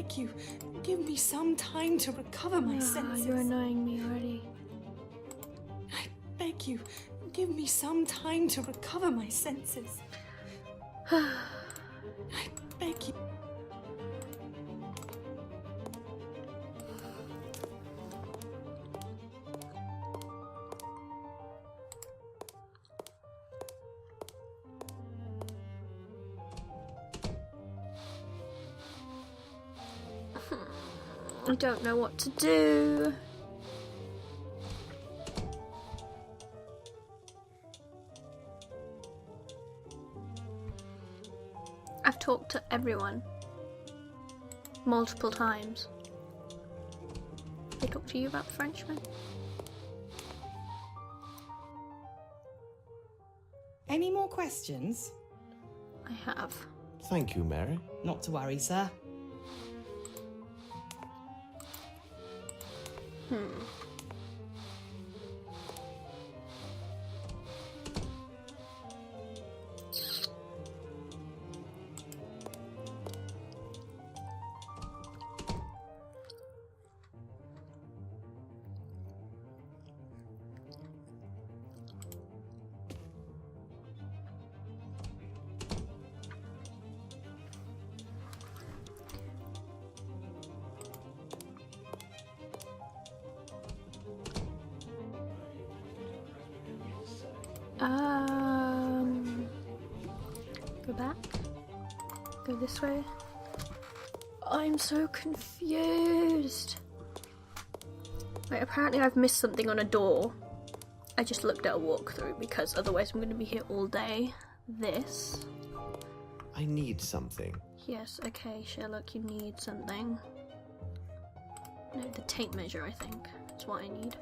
beg you, give me some time to recover my senses. You're annoying me already. I beg you, give me some time to recover my senses. I beg you. I don't know what to do. I've talked to everyone multiple times. They talk to you about the Frenchman? Any more questions? I have. Thank you, Mary. Not to worry, sir. Go back. Go this way. I'm so confused. Wait, apparently I've missed something on a door. I just looked at a walkthrough because otherwise I'm going to be here all day. This. I need something. Yes, okay, Sherlock, you need something. No, the tape measure, I think. That's what I need.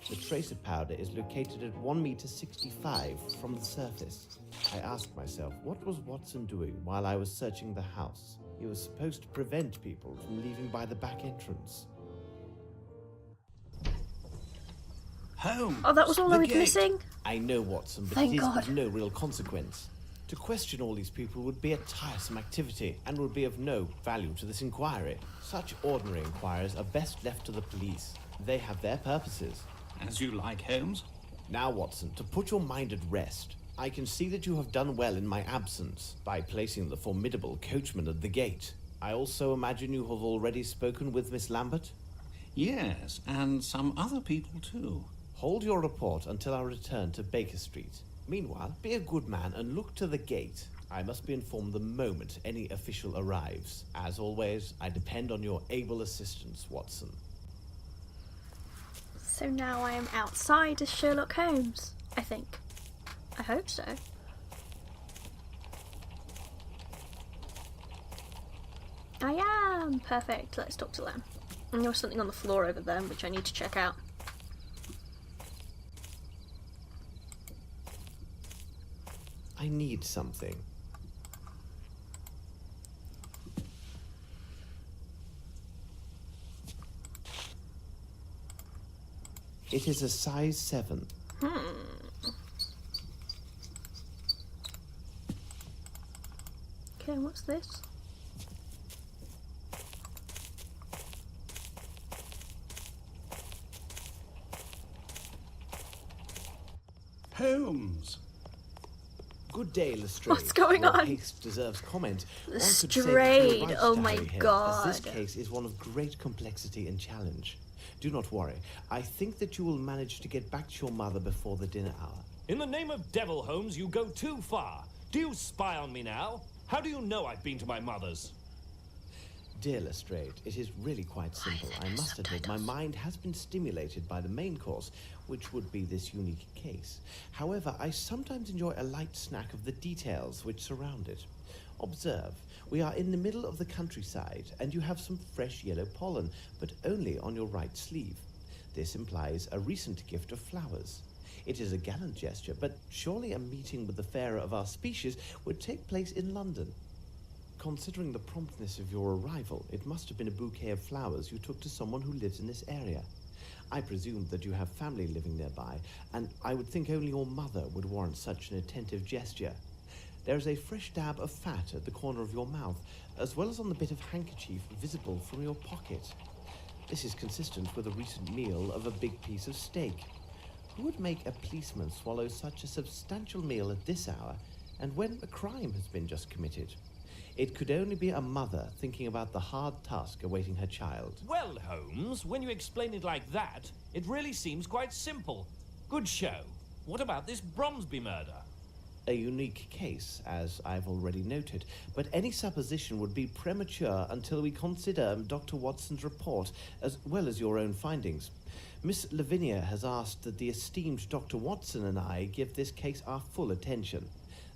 The tracer powder is located at 1.65 meters from the surface. I asked myself, what was Watson doing while I was searching the house? He was supposed to prevent people from leaving by the back entrance. Holmes! Oh, that was all I was gate. missing? I know, Watson, but Thank it is God. of no real consequence. To question all these people would be a tiresome activity and would be of no value to this inquiry. Such ordinary inquiries are best left to the police. They have their purposes. As you like, Holmes. Now, Watson, to put your mind at rest, I can see that you have done well in my absence by placing the formidable coachman at the gate. I also imagine you have already spoken with Miss Lambert? Yes, and some other people too. Hold your report until our return to Baker Street. Meanwhile, be a good man and look to the gate. I must be informed the moment any official arrives. As always, I depend on your able assistance, Watson. So now I am outside as Sherlock Holmes, I think. I hope so. I am! Perfect, let's talk to them. And there was something on the floor over there which I need to check out. I need something. It is a size 7. Okay, what's this? Holmes! Good day, Lestrade. What's going Your on? haste deserves comment. Lestrade, oh my God. As this case is one of great complexity and challenge. Do not worry. I think that you will manage to get back to your mother before the dinner hour. In the name of devil, Holmes, you go too far. Do you spy on me now? How do you know I've been to my mother's? Dear Lestrade, it is really quite simple. I must admit, my mind has been stimulated by the main course, which would be this unique case. However, I sometimes enjoy a light snack of the details which surround it. Observe, we are in the middle of the countryside, and you have some fresh yellow pollen, but only on your right sleeve. This implies a recent gift of flowers. It is a gallant gesture, but surely a meeting with the fairer of our species would take place in London. Considering the promptness of your arrival, it must have been a bouquet of flowers you took to someone who lives in this area. I presume that you have family living nearby, and I would think only your mother would warrant such an attentive gesture. There is a fresh dab of fat at the corner of your mouth, as well as on the bit of handkerchief visible from your pocket. This is consistent with a recent meal of a big piece of steak. Who would make a policeman swallow such a substantial meal at this hour, and when a crime has been just committed? It could only be a mother thinking about the hard task awaiting her child. Well, Holmes, when you explain it like that, it really seems quite simple. Good show. What about this Bromsby murder? A unique case, as I've already noted, but any supposition would be premature until we consider Dr. Watson's report, as well as your own findings. Miss Lavinia has asked that the esteemed Dr. Watson and I give this case our full attention,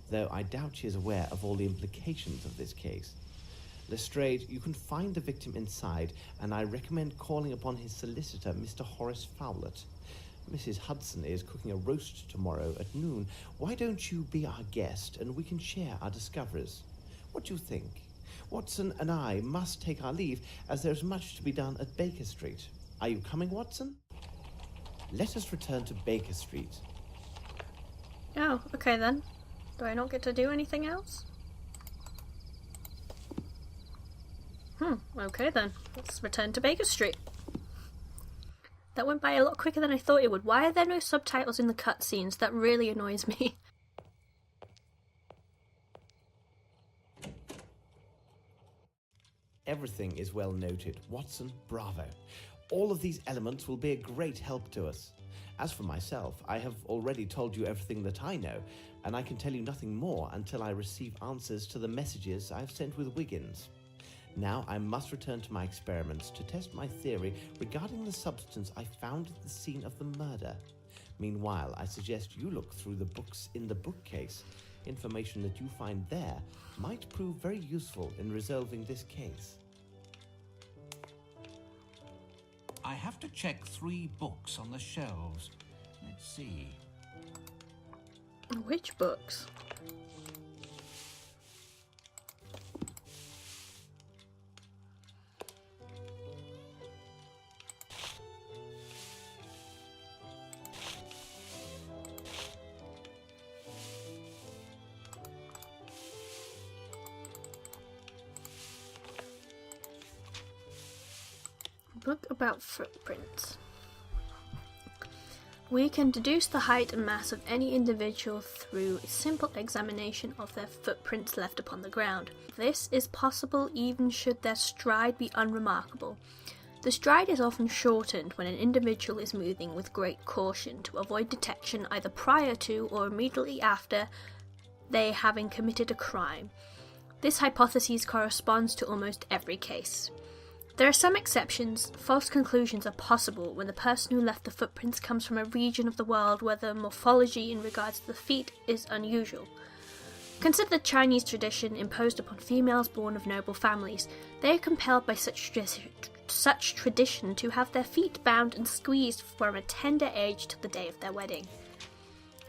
though I doubt she is aware of all the implications of this case. Lestrade, you can find the victim inside, and I recommend calling upon his solicitor, Mr. Horace Fowlett. Mrs. Hudson is cooking a roast tomorrow at noon. Why don't you be our guest, and we can share our discoveries? What do you think? Watson and I must take our leave, as there is much to be done at Baker Street. Are you coming, Watson? Let us return to Baker Street. Oh, okay then. Do I not get to do anything else? Okay then. Let's return to Baker Street. That went by a lot quicker than I thought it would. Why are there no subtitles in the cutscenes? That really annoys me. Everything is well noted. Watson, bravo. All of these elements will be a great help to us. As for myself, I have already told you everything that I know, and I can tell you nothing more until I receive answers to the messages I've sent with Wiggins. Now I must return to my experiments to test my theory regarding the substance I found at the scene of the murder. Meanwhile, I suggest you look through the books in the bookcase. Information that you find there might prove very useful in resolving this case. I have to check 3 books on the shelves. Let's see. Which books? Book about footprints. We can deduce the height and mass of any individual through a simple examination of their footprints left upon the ground. This is possible even should their stride be unremarkable. The stride is often shortened when an individual is moving with great caution to avoid detection either prior to or immediately after they having committed a crime. This hypothesis corresponds to almost every case. There are some exceptions. False conclusions are possible when the person who left the footprints comes from a region of the world where the morphology in regards to the feet is unusual. Consider the Chinese tradition imposed upon females born of noble families. They are compelled by such tradition to have their feet bound and squeezed from a tender age to the day of their wedding.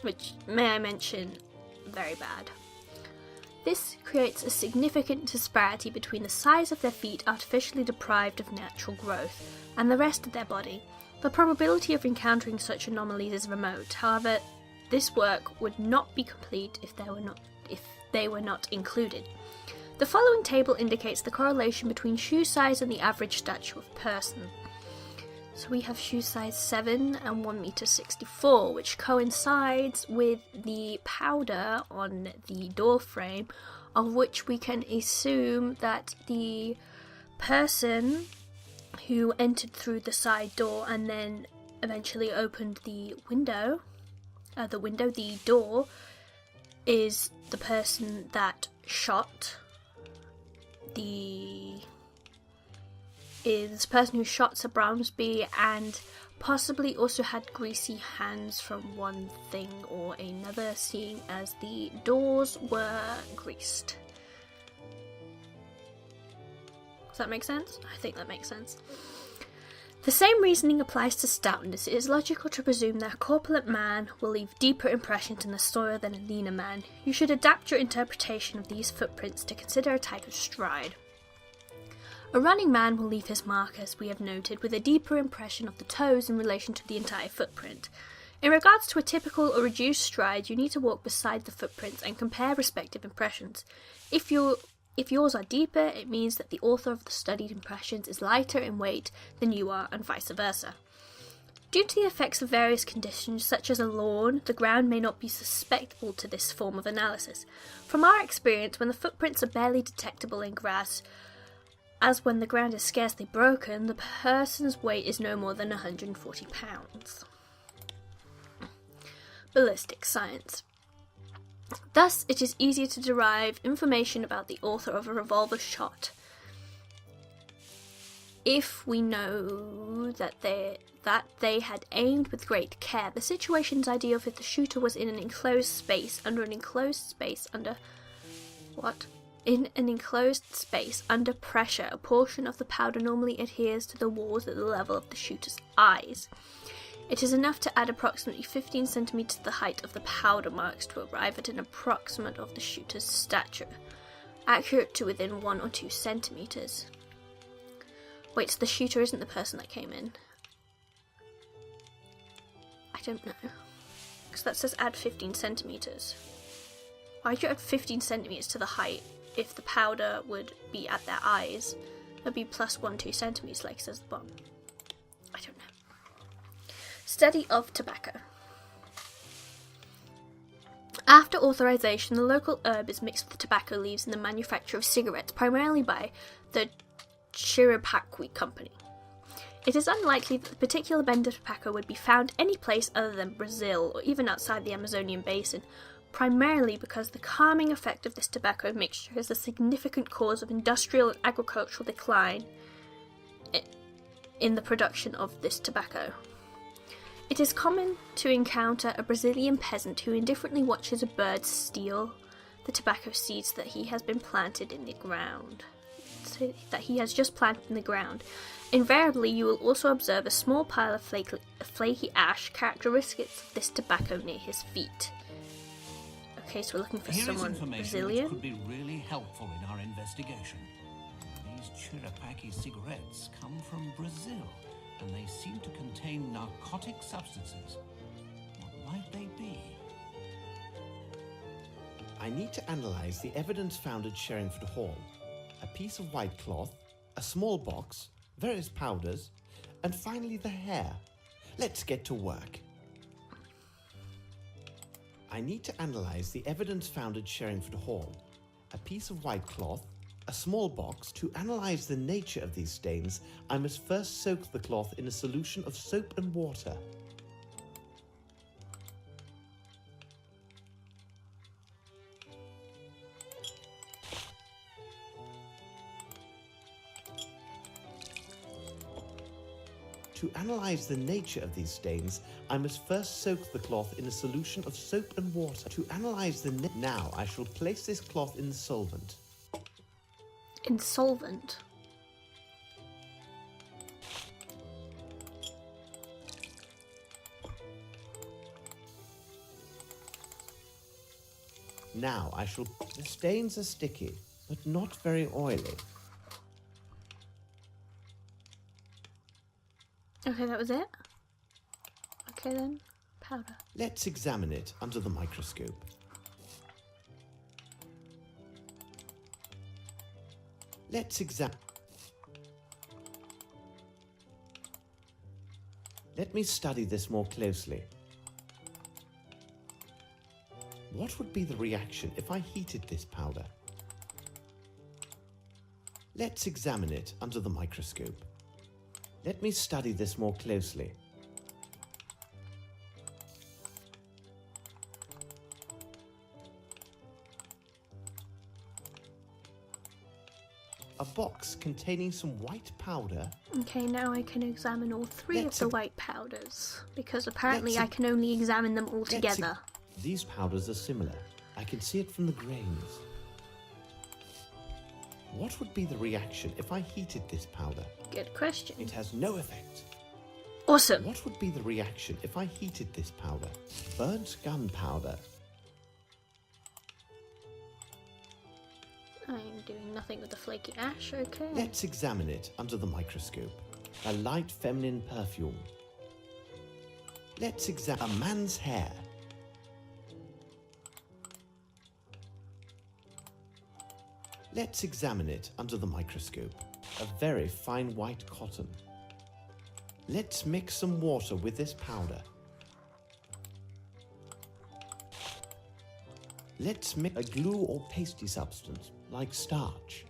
Which, may I mention, very bad. This creates a significant disparity between the size of their feet artificially deprived of natural growth and the rest of their body. The probability of encountering such anomalies is remote. However, this work would not be complete if they were not included. The following table indicates the correlation between shoe size and the average stature of a person. So we have shoe size 7 and 1.64 m, which coincides with the powder on the door frame, of which we can assume that the person who entered through the side door and then eventually opened the door, is the person that shot is the person who shot Sir Bromsby and possibly also had greasy hands from one thing or another, seeing as the doors were greased. Does that make sense? I think that makes sense. The same reasoning applies to stoutness. It is logical to presume that a corpulent man will leave deeper impressions in the soil than a leaner man. You should adapt your interpretation of these footprints to consider a type of stride. A running man will leave his mark, as we have noted, with a deeper impression of the toes in relation to the entire footprint. In regards to a typical or reduced stride, you need to walk beside the footprints and compare respective impressions. If yours are deeper, it means that the author of the studied impressions is lighter in weight than you are, and vice versa. Due to the effects of various conditions, such as a lawn, the ground may not be susceptible to this form of analysis. From our experience, when the footprints are barely detectable in grass, as when the ground is scarcely broken, the person's weight is no more than 140 pounds. Ballistic science. Thus, it is easier to derive information about the author of a revolver shot if we know that they had aimed with great care. The situation is ideal if the shooter was in an enclosed space under pressure. A portion of the powder normally adheres to the walls at the level of the shooter's eyes. It is enough to add approximately 15 centimeters to the height of the powder marks to arrive at an approximate of the shooter's stature, accurate to within 1 or 2 centimeters. Wait, so the shooter isn't the person that came in? I don't know. Because that says add 15 centimeters. Why would you add 15 centimeters to the height if the powder would be at their eyes? It would be plus 1-2 centimeters, like it says at the bottom. I don't know. Study of tobacco. After authorization, the local herb is mixed with the tobacco leaves in the manufacture of cigarettes, primarily by the Chiripaqui Company. It is unlikely that the particular blend of tobacco would be found any place other than Brazil or even outside the Amazonian basin, primarily because the calming effect of this tobacco mixture is a significant cause of industrial and agricultural decline in the production of this tobacco. It is common to encounter a Brazilian peasant who indifferently watches a bird steal the tobacco seeds that he has been planted in the ground. That he has just planted in the ground. Invariably, you will also observe a small pile of flaky ash, characteristics of this tobacco near his feet. Okay, so we're looking for someone Brazilian. Which could be really helpful in our investigation. These Chiripaqui cigarettes come from Brazil, and they seem to contain narcotic substances. What might they be? I need to analyze the evidence found at Sherringford Hall. A piece of white cloth, a small box, various powders, and finally the hair. Let's get to work. I need to analyze the evidence found at Sherringford Hall. A piece of white cloth, a small box. To analyze the nature of these stains, I must first soak the cloth in a solution of soap and water. To analyze the nature of these stains, I must first soak the cloth in a solution of soap and water. To analyze the now, I shall place this cloth in the solvent. In solvent? Now I shall... The stains are sticky, but not very oily. Okay, that was it? Okay then, powder. Let's examine it under the microscope. Let me study this more closely. What would be the reaction if I heated this powder? Let's examine it under the microscope. Let me study this more closely. A box containing some white powder. Okay, now I can examine all three of the white powders, because apparently I can only examine them all together. These powders are similar. I can see it from the grains. What would be the reaction if I heated this powder? Good question. It has no effect. Awesome. What would be the reaction if I heated this powder? Burnt gunpowder. I'm doing nothing with the flaky ash, okay. Let's examine it under the microscope. A light feminine perfume. Let's examine a man's hair. Let's examine it under the microscope. A very fine white cotton. Let's mix some water with this powder. Let's mix a glue or pasty substance, like starch.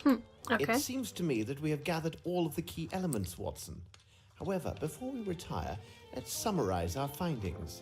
Okay. It seems to me that we have gathered all of the key elements, Watson. However, before we retire, let's summarize our findings.